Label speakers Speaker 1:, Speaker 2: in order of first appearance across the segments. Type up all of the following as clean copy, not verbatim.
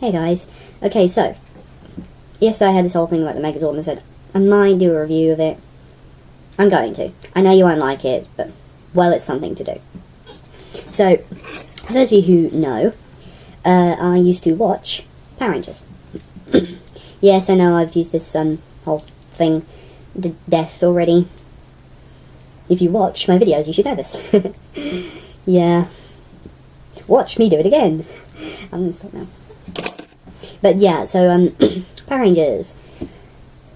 Speaker 1: Hey guys. Okay, so yesterday I had this whole thing about the Megazord and I said I might do a review of it. I'm going to. I know you won't like it, but well, it's something to do. So, for those of you who know, I used to watch Power Rangers. Yes, I know I've used this whole thing to death already. If you watch my videos, you should know this. Yeah. Watch me do it again. I'm gonna stop now. But yeah, so Power Rangers,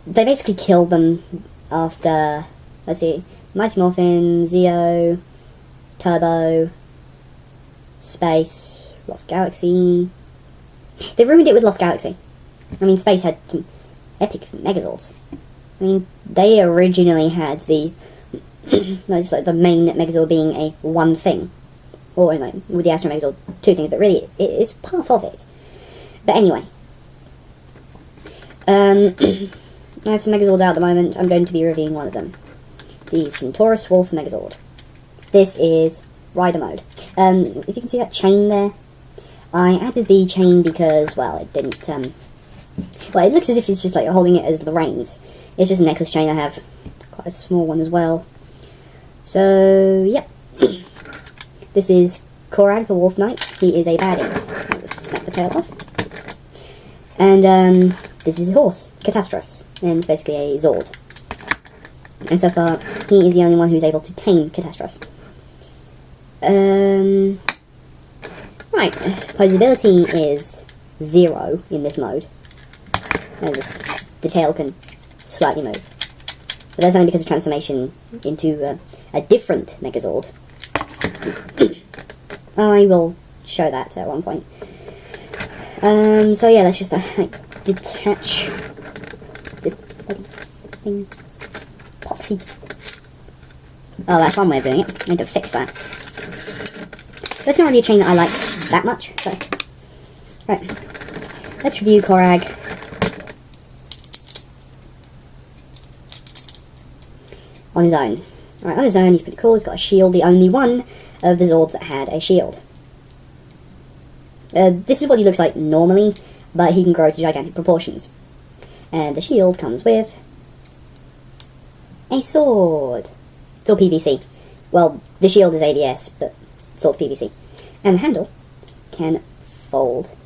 Speaker 1: they basically killed them after, let's see, Mighty Morphin, Zeo, Turbo, Space, Lost Galaxy. They ruined it with Lost Galaxy. I mean, Space had some epic Megazords. I mean, they originally had the, no, just like the main Megazord being a one thing. Or, like, with the Astro Megazord, two things, but really, it's part of it. But anyway. I have some Megazords out at the moment. I'm going to be reviewing one of them. The Centaurus Wolf Megazord. This is Rider Mode. If you can see that chain there, I added the chain because, well, it didn't, well, it looks as if it's just like holding it as the reins. It's just a necklace chain I have. Quite a small one as well. So, yep. This is Korag, the Wolf Knight. He is a baddie. I'll just snap the tail off. And, this is his horse, Centaurus, and it's basically a Zord. And so far, he is the only one who's able to tame Centaurus. Right, posability is 0 in this mode. And the tail can slightly move. But that's only because of transformation into a different Megazord. I will show that at one point. So yeah, let's just detach the thing. Poxy. Oh, that's one way of doing it. I need to fix that. That's not really a chain that I like that much, so. Right. Let's review Korag. On his own. Alright, on his own, he's pretty cool. He's got a shield, the only one of the Zords that had a shield. This is what he looks like normally, but he can grow to gigantic proportions. And the shield comes with a sword. It's all PVC. Well, the shield is ABS, but sword's PVC. And the handle can fold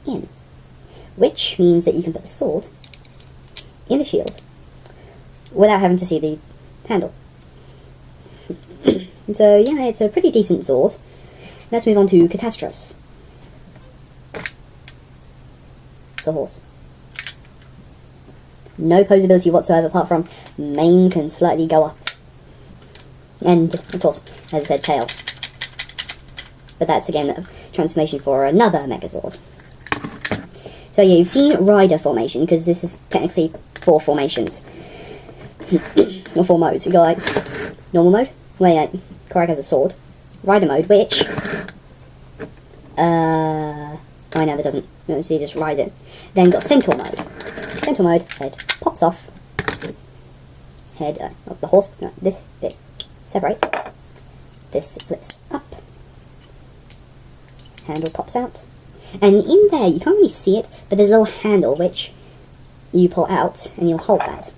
Speaker 1: in, which means that you can put the sword in the shield without having to see the handle. And so, yeah, it's a pretty decent Zord. Let's move on to Centaurus. It's a horse. No posability whatsoever, apart from mane can slightly go up. And, of course, as I said, tail. But that's, again, a transformation for another Megazord. So, yeah, you've seen Rider formation, because this is technically 4 formations. Or 4 modes. You got, like, normal mode, where Korag has a sword. Rider mode, which... oh, no, that doesn't. No, so you just ride it. Then got Centaur mode. Centaur mode, head pops off. Head of the horse. No, this bit separates. This flips up. Handle pops out. And in there, you can't really see it, but there's a little handle which you pull out, and you'll hold that.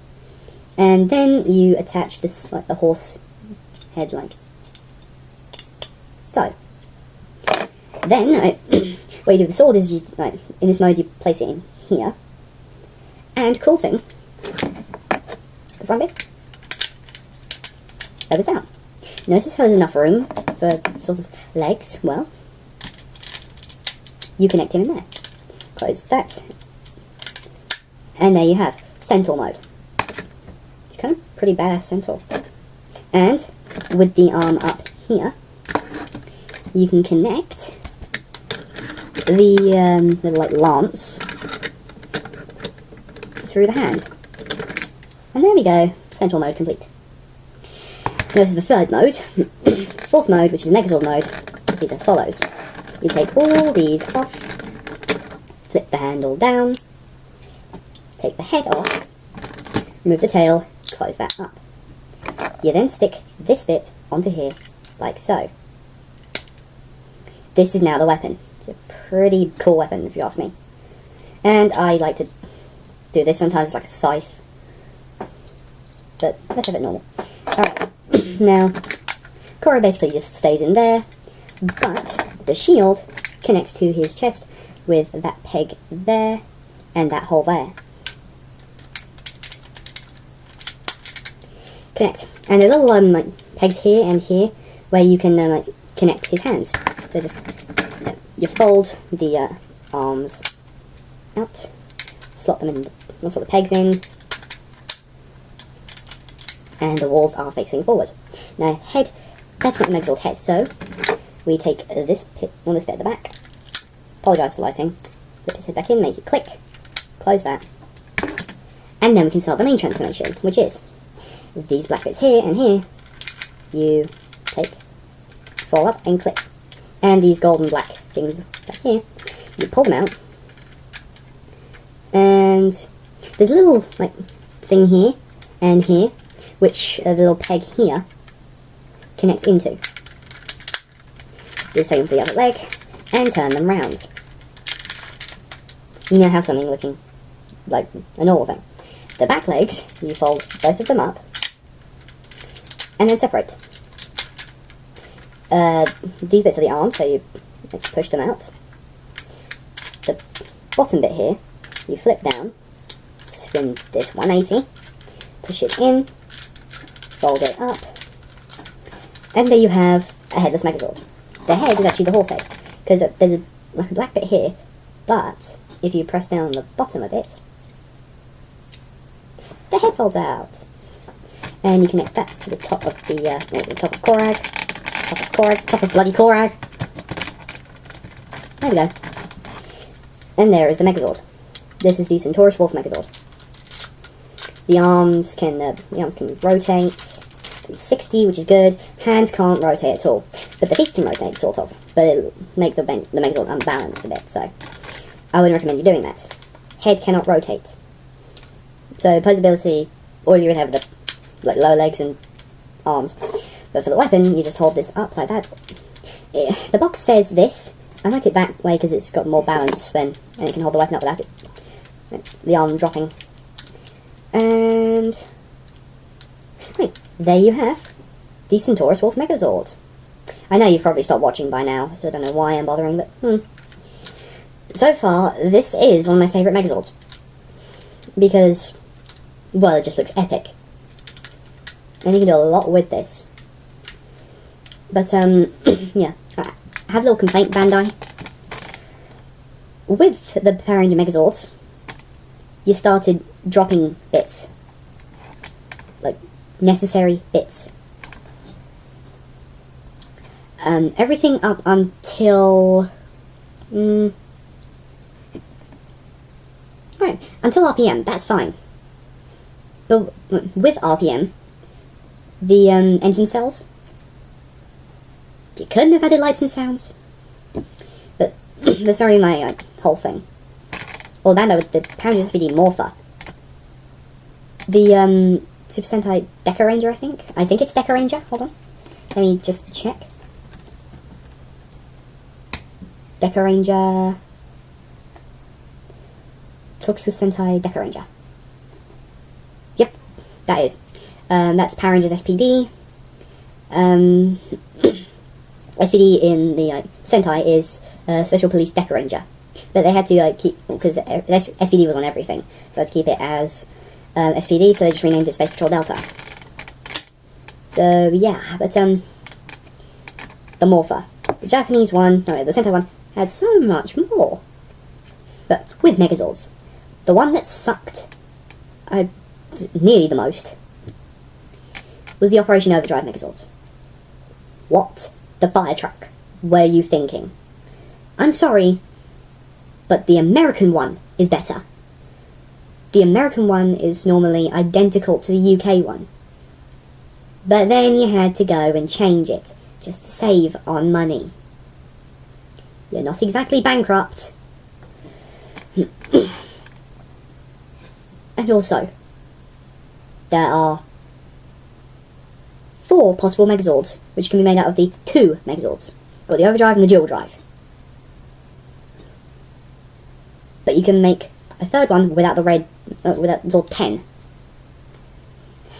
Speaker 1: And then you attach this, like the horse head, like so. Then, what you do with the sword is, you, like, in this mode, you place it in here. And cool thing, the front bit opens out. Notice how there's enough room for sort of legs. Well, you connect him in there. Close that. And there you have Centaur mode. It's kind of pretty badass Centaur. And with the arm up here, you can connect the little, like, lance through the hand. And there we go, Centaur mode complete. This is the third mode. Fourth mode, which is Megazord mode, is as follows. You take all these off, flip the handle down, take the head off, remove the tail, close that up. You then stick this bit onto here, like so. This is now the weapon. It's a pretty cool weapon, if you ask me. And I like to do this sometimes, like a scythe. But let's have it normal. Alright, now, Korra basically just stays in there, but the shield connects to his chest with that peg there, and that hole there. Connect. And there's little like pegs here and here where you can like connect his hands. So just you fold the arms out, slot them in, slot the pegs in, and the walls are facing forward. Now head, that's not Megazord head, so we take this bit at the back. Apologise for lighting. Flip his head back in, make it click, close that, and then we can start the main transformation, which is these black bits here and here. You take, fold up and click, and these golden black things back here, you pull them out, and there's a little like thing here and here, which the little peg here connects into. Do the same for the other leg, and turn them round. You now have something looking like a normal thing. The back legs, you fold both of them up, and then separate. These bits are the arms, so you push them out. The bottom bit here, you flip down, spin this 180, push it in, fold it up, and there you have a headless Megazord. The head is actually the horse head, because there's a black bit here, but if you press down on the bottom of it, the head folds out. And you connect that to the top of the top of Korag, top of bloody Korag. There we go. And there is the Megazord. This is the Centaurus Wolf Megazord. The arms can rotate 360, which is good. Hands can't rotate at all, but the feet can rotate sort of. But it'll make the Megazord unbalanced a bit. So I wouldn't recommend you doing that. Head cannot rotate. So posability, all you would have the like lower legs and arms. But for the weapon, you just hold this up like that. The box says this. I like it that way because it's got more balance then, and it can hold the weapon up without it. The arm dropping. And right, there you have the Centaurus Wolf Megazord. I know you've probably stopped watching by now, so I don't know why I'm bothering, but so far, this is one of my favourite Megazords. Because, well, it just looks epic. And you can do a lot with this. But, yeah. I have a little complaint, Bandai. With the Power Ranger Megazords, you started dropping bits. Like, necessary bits. Everything up until... right, until RPM, that's fine. But with RPM, the engine cells, you couldn't have added lights and sounds. But that's already my whole thing. Or that with the Power Rangers SPD Morpher. The Super Sentai Deca Ranger, I think it's Deca Ranger. Hold on, let me just check. Deca Ranger, Tokusatsu Sentai Deca Ranger. Yep, that is. That's Power Rangers SPD. SPD in the Sentai is Special Police Deca Ranger. But they had to keep, because SPD was on everything, so they had to keep it as SPD, so they just renamed it Space Patrol Delta. So yeah, but the Morpher. The Japanese one, no, the Sentai one, had so much more. But with Megazords, the one that sucked nearly the most was the Operation Overdrive Megazords. What the fire truck were you thinking? I'm sorry, but the American one is better. The American one is normally identical to the UK one. But then you had to go and change it, just to save on money. You're not exactly bankrupt. And also, there are 4 possible Megazords, which can be made out of the 2 Megazords. Or the Overdrive and the Dual Drive. but you can make a third one without the red, without Zord 10.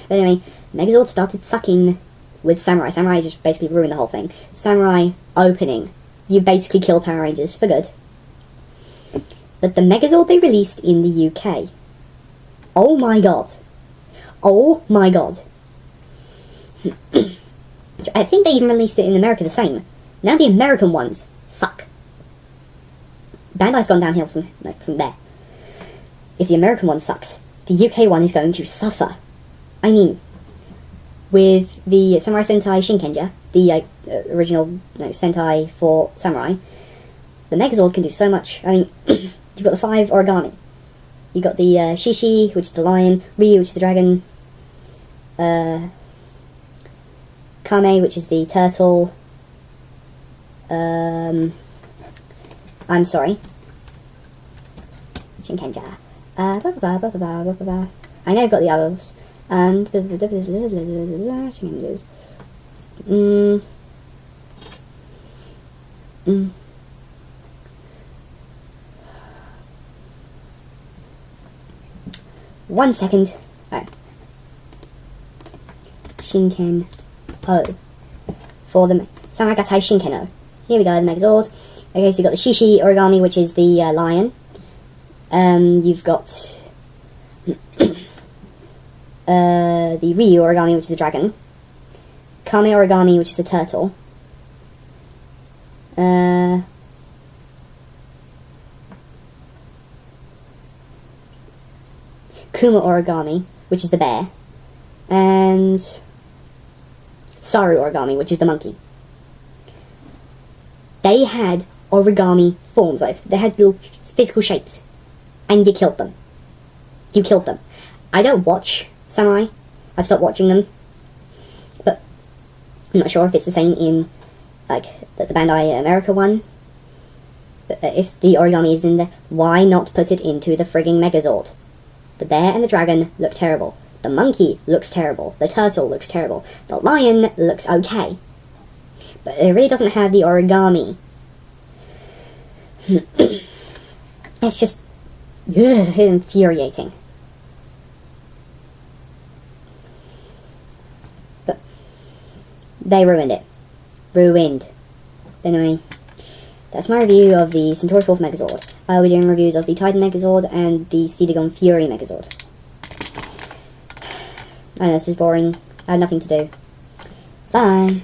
Speaker 1: But anyway, Megazord started sucking with Samurai. Samurai just basically ruined the whole thing. Samurai opening. You basically kill Power Rangers for good. But the Megazord they released in the UK. Oh my god. Oh my god. I think they even released it in America the same. Now the American ones suck. Bandai's gone downhill from there. If the American one sucks, the UK one is going to suffer. I mean, with the Samurai Sentai Shinkenja, the original Sentai for Samurai, the Megazord can do so much. I mean, you've got the 5 origami. You've got the Shishi, which is the lion, Ryu, which is the dragon, Kame, which is the turtle, I'm sorry, Shinkenja. I know I've got the others, and 1 second. Alright. Shinken O. For the Samurai Gatai Shinken O. Here we go, the Megazord. Okay, so you've got the Shishi origami, which is the lion. You've got the Ryu origami, which is the dragon. Kame origami, which is the turtle. Kuma origami, which is the bear, and Saru origami, which is the monkey. They had origami forms, like they had little physical shapes, and you killed them. You killed them. I don't watch Samurai. I've stopped watching them, but I'm not sure if it's the same in like the Bandai America one. But if the origami is in there, why not put it into the frigging Megazord? The bear and the dragon look terrible. The monkey looks terrible. The turtle looks terrible. The lion looks okay. But it really doesn't have the origami. It's just infuriating. But they ruined it. Ruined. Anyway, that's my review of the Centaurus Wolf Megazord. I'll be doing reviews of the Titan Megazord and the Steedagon Fury Megazord. I know this is boring. I had nothing to do. Bye.